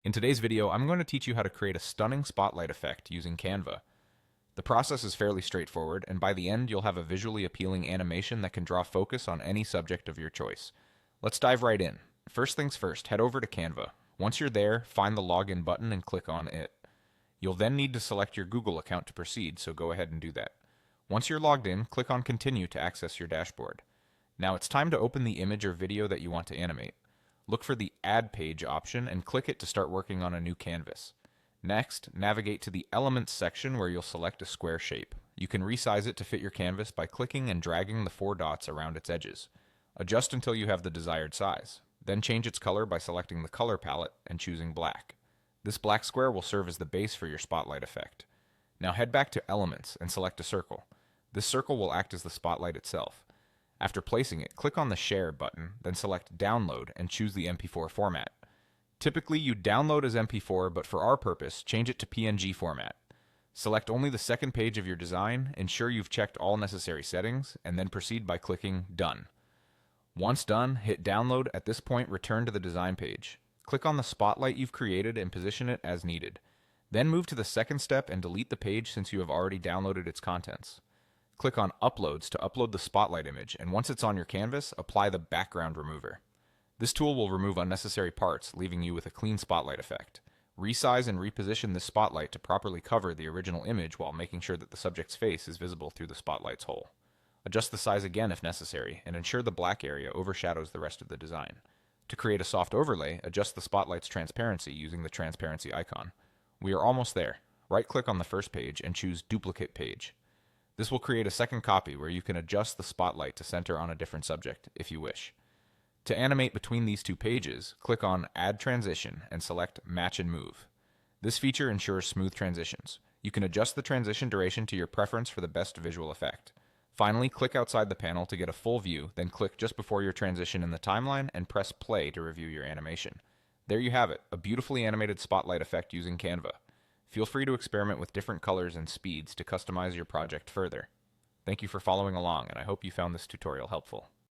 In today's video, I'm going to teach you how to create a stunning spotlight effect using Canva. The process is fairly straightforward, and by the end, you'll have a visually appealing animation that can draw focus on any subject of your choice. Let's dive right in. First things first, head over to Canva. Once you're there, find the login button and click on it. You'll then need to select your Google account to proceed, so go ahead and do that. Once you're logged in, click on Continue to access your dashboard. Now it's time to open the image or video that you want to animate. Look for the Add Page option and click it to start working on a new canvas. Next, navigate to the Elements section where you'll select a square shape. You can resize it to fit your canvas by clicking and dragging the four dots around its edges. Adjust until you have the desired size. Then change its color by selecting the color palette and choosing black. This black square will serve as the base for your spotlight effect. Now head back to Elements and select a circle. This circle will act as the spotlight itself. After placing it, click on the Share button, then select Download and choose the MP4 format. Typically, you download as MP4, but for our purpose, change it to PNG format. Select only the second page of your design, ensure you've checked all necessary settings, and then proceed by clicking Done. Once done, hit Download. At this point, return to the design page. Click on the spotlight you've created and position it as needed. Then move to the second step and delete the page since you have already downloaded its contents. Click on Uploads to upload the spotlight image, and once it's on your canvas, apply the background remover. This tool will remove unnecessary parts, leaving you with a clean spotlight effect. Resize and reposition this spotlight to properly cover the original image while making sure that the subject's face is visible through the spotlight's hole. Adjust the size again if necessary, and ensure the black area overshadows the rest of the design. To create a soft overlay, adjust the spotlight's transparency using the transparency icon. We are almost there. Right-click on the first page and choose Duplicate Page. This will create a second copy where you can adjust the spotlight to center on a different subject, if you wish. To animate between these two pages, click on Add Transition and select Match and Move. This feature ensures smooth transitions. You can adjust the transition duration to your preference for the best visual effect. Finally, click outside the panel to get a full view, then click just before your transition in the timeline and press play to review your animation. There you have it, a beautifully animated spotlight effect using Canva. Feel free to experiment with different colors and speeds to customize your project further. Thank you for following along, and I hope you found this tutorial helpful.